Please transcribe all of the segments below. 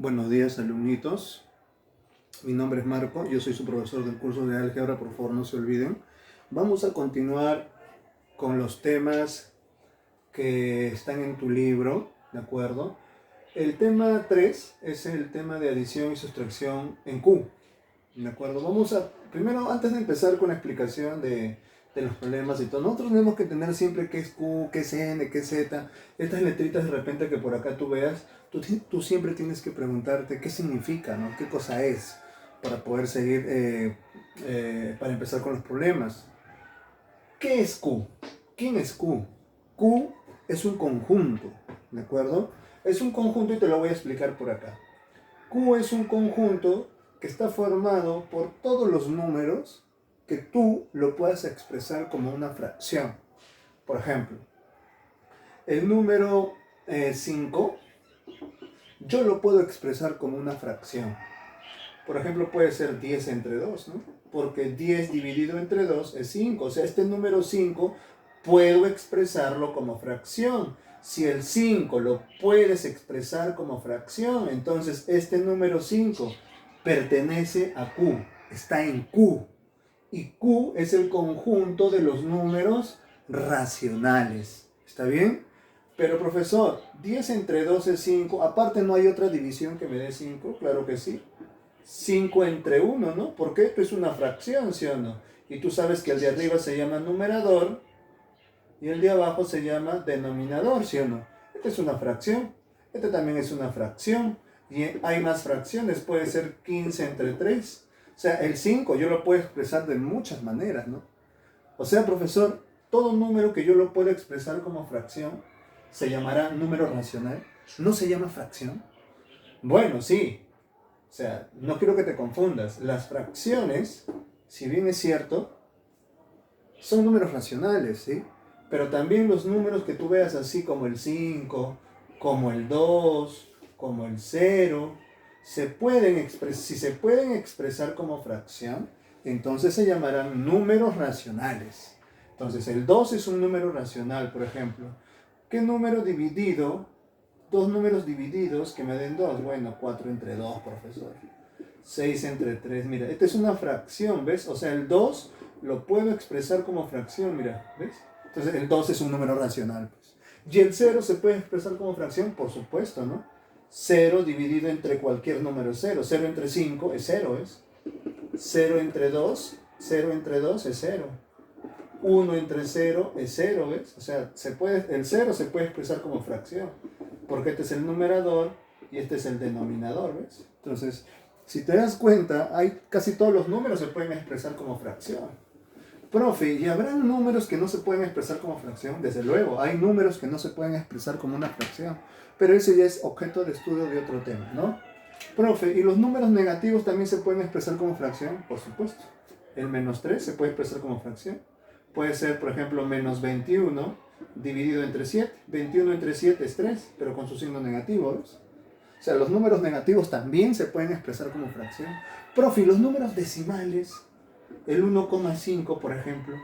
Buenos días, alumnitos. Mi nombre es Marco, yo soy su profesor del curso de álgebra, por favor no se olviden. Vamos a continuar con los temas que están en tu libro, ¿de acuerdo? El tema 3 es el tema de adición y sustracción en Q, ¿de acuerdo? Primero, antes de empezar con la explicación de los problemas y todo, nosotros tenemos que tener siempre qué es Q, qué es N, qué es Z. Estas letritas de repente que por acá tú veas, tú siempre tienes que preguntarte qué significa, ¿no? ¿Qué cosa es? Para poder seguir, para empezar con los problemas. ¿Qué es Q? ¿Quién es Q? Q es un conjunto, ¿de acuerdo? Es un conjunto y te lo voy a explicar por acá. Q es un conjunto que está formado por todos los números que tú lo puedas expresar como una fracción. Por ejemplo, el número 5 yo lo puedo expresar como una fracción. Por ejemplo, puede ser 10 entre 2, ¿no? Porque 10 dividido entre 2 es 5. O sea, este número 5 puedo expresarlo como fracción. Si el 5 lo puedes expresar como fracción, entonces este número 5 pertenece a Q, está en Q. Y Q es el conjunto de los números racionales. ¿Está bien? Pero profesor, 10 entre 2 es 5. Aparte no hay otra división que me dé 5. Claro que sí. 5 entre 1, ¿no? Porque esto es una fracción, ¿sí o no? Y tú sabes que el de arriba se llama numerador y el de abajo se llama denominador, ¿sí o no? Esta es una fracción. Esta también es una fracción. Y hay más fracciones. Puede ser 15 entre 3. O sea, el 5 yo lo puedo expresar de muchas maneras, ¿no? O sea, profesor, todo número que yo lo pueda expresar como fracción se llamará número racional. ¿No se llama fracción? Bueno, sí. O sea, no quiero que te confundas. Las fracciones, si bien es cierto, son números racionales, ¿sí? Pero también los números que tú veas así como el 5, como el 2, como el 0, si se pueden expresar como fracción, entonces se llamarán números racionales. Entonces el 2 es un número racional, por ejemplo. ¿Qué número dividido? Dos números divididos que me den 2. Bueno, 4 entre 2, profesor. 6 entre 3. Mira, esta es una fracción, ¿ves? O sea, el 2 lo puedo expresar como fracción, mira, ¿ves? Entonces el 2 es un número racional, pues. ¿Y el 0 se puede expresar como fracción? Por supuesto, ¿no? 0 dividido entre cualquier número 0. 0 entre 5 es 0, ¿ves? 0 entre 2, 0 entre 2 es 0. 1 entre 0 es 0, ¿ves? O sea, el 0 se puede expresar como fracción, porque este es el numerador y este es el denominador, ¿ves? Entonces, si te das cuenta, casi todos los números se pueden expresar como fracción. Profe, ¿y habrán números que no se pueden expresar como fracción? Desde luego, hay números que no se pueden expresar como una fracción, pero ese ya es objeto de estudio de otro tema, ¿no? Profe, ¿y los números negativos también se pueden expresar como fracción? Por supuesto. El menos 3 se puede expresar como fracción. Puede ser, por ejemplo, menos 21 dividido entre 7. 21 entre 7 es 3, pero con su signo negativo, ¿ves? O sea, los números negativos también se pueden expresar como fracción. Profe, los números decimales, el 1,5, por ejemplo.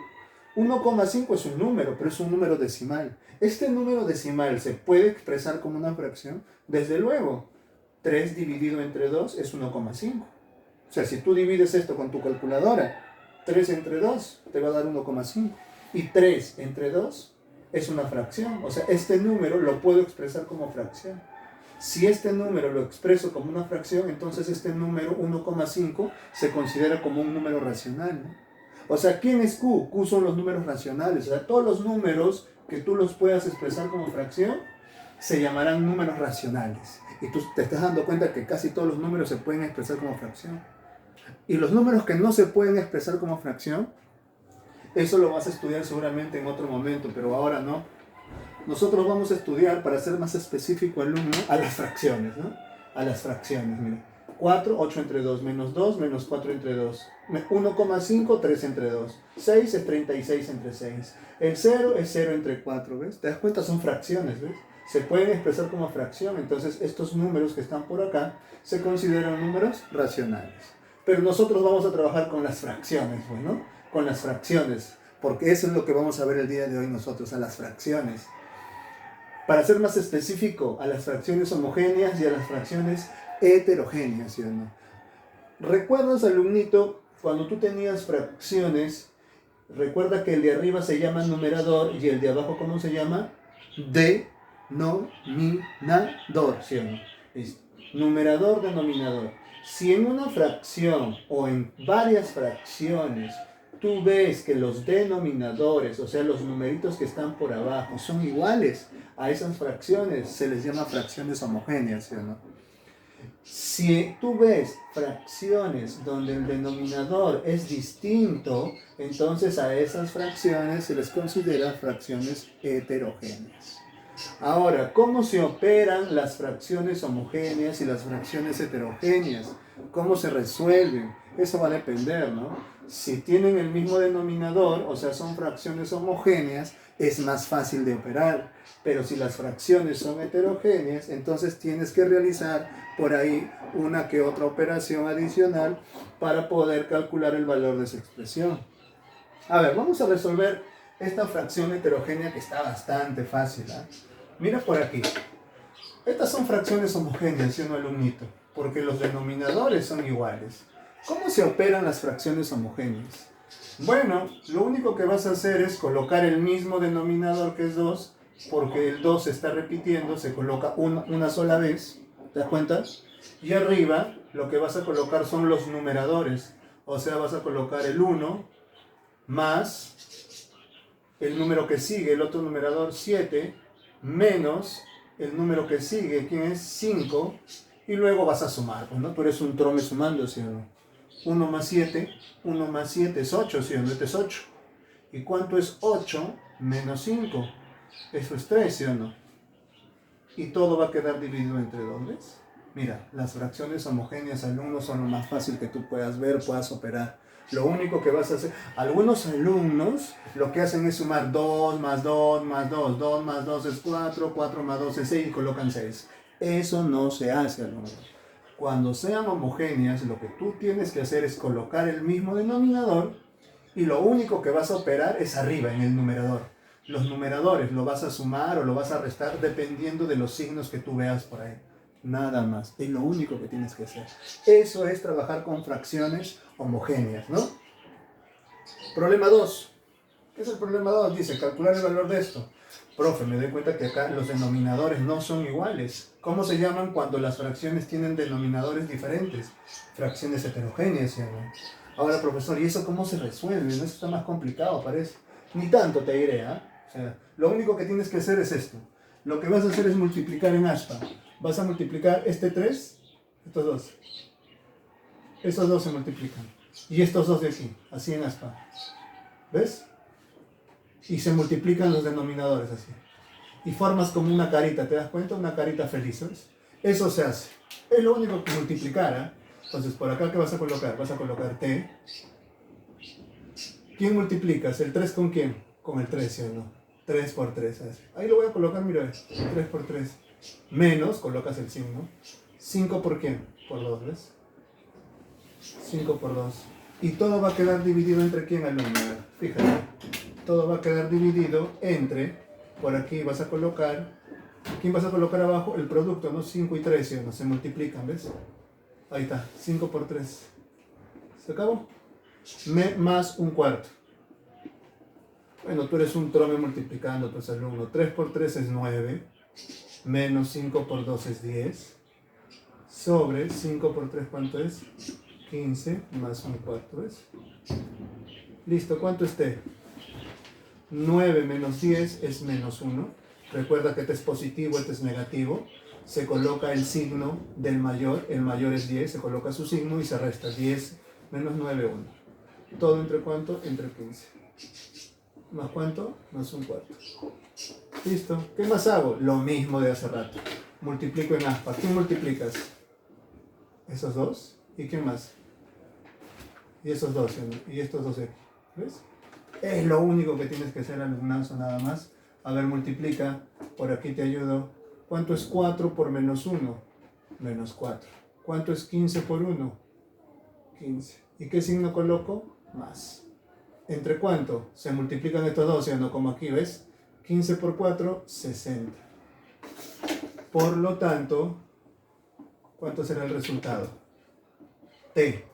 1,5 es un número, pero es un número decimal. ¿Este número decimal se puede expresar como una fracción? Desde luego. 3 dividido entre 2 es 1,5. O sea, si tú divides esto con tu calculadora, 3 entre 2 te va a dar 1,5. Y 3 entre 2 es una fracción. O sea, este número lo puedo expresar como fracción. Si este número lo expreso como una fracción, entonces este número 1,5 se considera como un número racional, ¿no? O sea, ¿quién es Q? Q son los números racionales. O sea, todos los números que tú los puedas expresar como fracción se llamarán números racionales. Y tú te estás dando cuenta que casi todos los números se pueden expresar como fracción. Y los números que no se pueden expresar como fracción, eso lo vas a estudiar seguramente en otro momento, pero ahora no. Nosotros vamos a estudiar, para ser más específico alumno, a las fracciones, ¿no? A las fracciones, mira. 4, 8 entre 2, menos 2, menos 4 entre 2. 1,5, 3 entre 2. 6 es 36 entre 6. El 0 es 0 entre 4, ¿ves? ¿Te das cuenta? Son fracciones, ¿ves? Se pueden expresar como fracción, entonces estos números que están por acá se consideran números racionales. Pero nosotros vamos a trabajar con las fracciones, bueno, con las fracciones, porque eso es lo que vamos a ver el día de hoy nosotros, a las fracciones. Para ser más específico, a las fracciones homogéneas y a las fracciones heterogéneas, ¿sí o no? ¿Recuerdas, alumnito, cuando tú tenías fracciones? Recuerda que el de arriba se llama numerador y el de abajo, ¿cómo se llama? Denominador, ¿sí o no? Listo. Numerador, denominador. Si en una fracción o en varias fracciones tú ves que los denominadores, o sea, los numeritos que están por abajo, son iguales a esas fracciones, se les llama fracciones homogéneas, ¿sí o no? Si tú ves fracciones donde el denominador es distinto, entonces a esas fracciones se les considera fracciones heterogéneas. Ahora, ¿cómo se operan las fracciones homogéneas y las fracciones heterogéneas? ¿Cómo se resuelven? Eso va a depender, ¿no? Si tienen el mismo denominador, o sea, son fracciones homogéneas, es más fácil de operar. Pero si las fracciones son heterogéneas, entonces tienes que realizar por ahí una que otra operación adicional para poder calcular el valor de esa expresión. A ver, vamos a resolver esta fracción heterogénea que está bastante fácil, ¿eh? Mira por aquí. Estas son fracciones homogéneas, ¿sí o no, alumnito? Porque los denominadores son iguales. ¿Cómo se operan las fracciones homogéneas? Bueno, lo único que vas a hacer es colocar el mismo denominador, que es 2, porque el 2 se está repitiendo, se coloca una sola vez, ¿te das cuenta? Y arriba lo que vas a colocar son los numeradores, o sea, vas a colocar el 1 más el número que sigue, el otro numerador 7, menos el número que sigue, que es 5, y luego vas a sumar, pues, ¿no? Tú eres un trome sumando, ¿sí o no? 1 más 7 es 8, ¿sí o no? Este es 8. ¿Y cuánto es 8 menos 5? Eso es 3, ¿sí o no? Y todo va a quedar dividido entre 2, ¿ves? Mira, las fracciones homogéneas, alumnos, son lo más fácil que tú puedas ver, puedas operar. Lo único que vas a hacer, algunos alumnos lo que hacen es sumar 2 más 2 más 2, 2 más 2 es 4, 4 más 2 es 6 y colocan 6. Eso no se hace, alumnos. Cuando sean homogéneas, lo que tú tienes que hacer es colocar el mismo denominador y lo único que vas a operar es arriba, en el numerador. Los numeradores lo vas a sumar o lo vas a restar dependiendo de los signos que tú veas por ahí. Nada más. Es lo único que tienes que hacer. Eso es trabajar con fracciones homogéneas, ¿no? Problema 2. ¿Qué es el problema 2? Dice, calcular el valor de esto. Profe, me doy cuenta que acá los denominadores no son iguales. ¿Cómo se llaman cuando las fracciones tienen denominadores diferentes? Fracciones heterogéneas, ¿sí o no? Ahora, profesor, ¿y eso cómo se resuelve? ¿No? Eso está más complicado, parece. Ni tanto te diré, ¿ah? O sea, lo único que tienes que hacer es esto. Lo que vas a hacer es multiplicar en aspa. Vas a multiplicar este 3, estos dos. Estos dos se multiplican. Y estos dos de aquí, así en aspa. ¿Ves? Y se multiplican los denominadores así. Y formas como una carita, ¿te das cuenta? Una carita feliz, ¿ves? Eso se hace. Es lo único que multiplicar, ¿eh? Entonces, por acá, ¿qué vas a colocar? Vas a colocar T. ¿Quién multiplicas? ¿El 3 con quién? Con el 3, ¿sí o no? 3 por 3, ¿sabes? Ahí lo voy a colocar, mira, 3 por 3. Menos, colocas el signo. 5 por quién? Por 2, ¿ves? 5 por 2. Y todo va a quedar dividido entre quién, alumno. Fíjate. Todo va a quedar dividido entre, por aquí vas a colocar, ¿quién vas a colocar abajo? El producto, ¿no? 5 y 3, ¿sí o no? Se multiplican, ¿ves? Ahí está, 5 por 3. ¿Se acabó? Más un cuarto. Bueno, tú eres un trome multiplicando, pues, alumno. 3 por 3 es 9. Menos 5 por 2 es 10. Sobre 5 por 3, ¿cuánto es? 15 más un cuarto, ¿ves? Listo, ¿cuánto es T? 9 menos 10 es menos 1. Recuerda que este es positivo, este es negativo. Se coloca el signo del mayor, el mayor es 10, se coloca su signo y se resta 10 menos 9, 1. ¿Todo entre cuánto? Entre 15. ¿Más cuánto? Más un cuarto. Listo. ¿Qué más hago? Lo mismo de hace rato. Multiplico en aspa. ¿Quién multiplicas? Esos dos. ¿Y quién más? Y esos dos. Y estos dos aquí. ¿Ves? Es lo único que tienes que hacer, alumnazo, nada más. A ver, multiplica. Por aquí te ayudo. ¿Cuánto es 4 por menos 1? Menos 4. ¿Cuánto es 15 por 1? 15. ¿Y qué signo coloco? Más. ¿Entre cuánto? Se multiplican estos dos, ¿sí o no? Como aquí, ¿ves? 15 por 4, 60. Por lo tanto, ¿Cuánto será el resultado? T.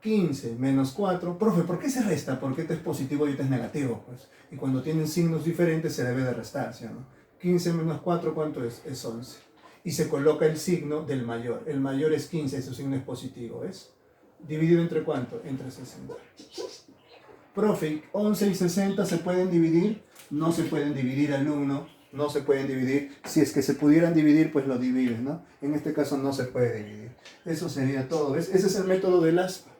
15 menos 4. Profe, ¿por qué se resta? Porque este es positivo y este es negativo, pues. Y cuando tienen signos diferentes se debe de restar, ¿sí o no? 15 menos 4, ¿cuánto es? Es 11. Y se coloca el signo del mayor. El mayor es 15, su signo es positivo, ¿ves? ¿Dividido entre cuánto? Entre 60. Profe, 11 y 60 se pueden dividir. No se pueden dividir, alumno. No se pueden dividir. Si es que se pudieran dividir, pues lo divides, ¿no? En este caso no se puede dividir. Eso sería todo, ¿ves? Ese es el método del ASPA.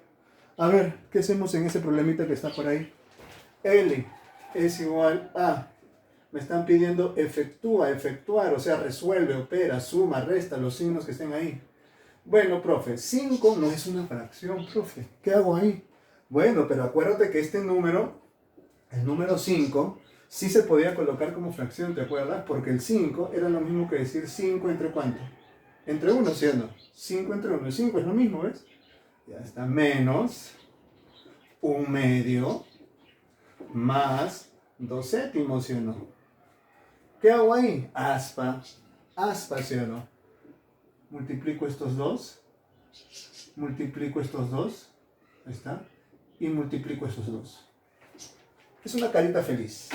A ver, ¿qué hacemos en ese problemita que está por ahí? L es igual a... Me están pidiendo efectuar, o sea, resuelve, opera, suma, resta, los signos que estén ahí. Bueno, profe, 5 no es una fracción, profe. ¿Qué hago ahí? Bueno, pero acuérdate que este número, el número 5, sí se podía colocar como fracción, ¿te acuerdas? Porque el 5 era lo mismo que decir 5 entre ¿cuánto? Entre 1, ¿sí o no? 5 entre 1. El 5 es lo mismo, ¿ves? Ya está, menos 1/2 más 2/7, ¿sí o no? ¿Qué hago ahí? Aspa, ¿sí o no? Multiplico estos dos, ahí está, y multiplico estos dos. Es una carita feliz.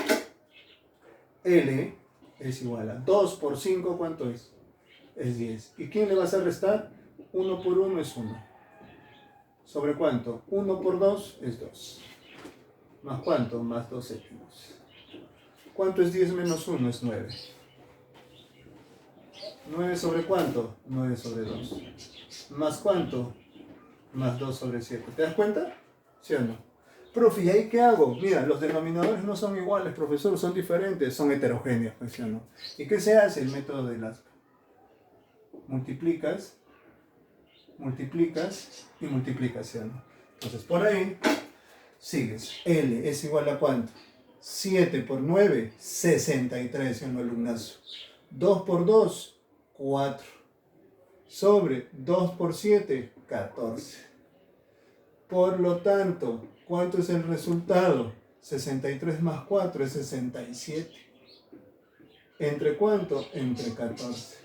L es igual a 2 por 5, ¿cuánto es? Es 10. ¿Y quién le vas a restar? 1 por 1 es 1. ¿Sobre cuánto? 1 por 2 es 2. ¿Más cuánto? Más 2/7. ¿Cuánto es 10 menos 1? Es 9. ¿9 sobre cuánto? 9 sobre 2. ¿Más cuánto? Más 2 sobre 7. ¿Te das cuenta? ¿Sí o no? Profe, ¿y ahí qué hago? Mira, los denominadores no son iguales, profesor, son diferentes, son heterogéneos, pues, ¿sí o no? ¿Y qué se hace? El método de las... multiplicas y multiplicas, ¿sí o no? Entonces, por ahí, sigues. L es igual a ¿cuánto? 7 por 9, 63, ¿sí o no, alumnazo? 2 por 2, 4. Sobre 2 por 7, 14. Por lo tanto, ¿cuánto es el resultado? 63 más 4 es 67. ¿Entre cuánto? Entre 14.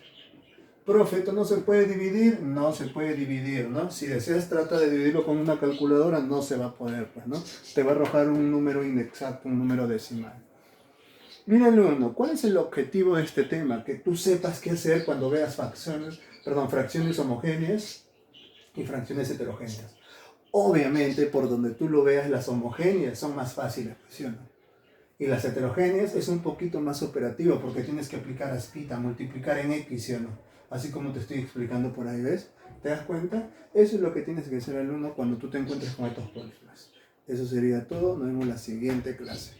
Profe, ¿esto no se puede dividir? No se puede dividir, ¿no? Si deseas, trata de dividirlo con una calculadora, no se va a poder, pues, ¿no? Te va a arrojar un número inexacto, un número decimal. Mira, alumno, ¿cuál es el objetivo de este tema? Que tú sepas qué hacer cuando veas fracciones homogéneas y fracciones heterogéneas. Obviamente, por donde tú lo veas, las homogéneas son más fáciles, ¿sí o no? Y las heterogéneas es un poquito más operativo porque tienes que aplicar aspita, multiplicar en X, ¿sí o no? Así como te estoy explicando por ahí, ¿ves? ¿Te das cuenta? Eso es lo que tienes que hacer, alumno, cuando tú te encuentres con estos problemas. Eso sería todo. Nos vemos en la siguiente clase.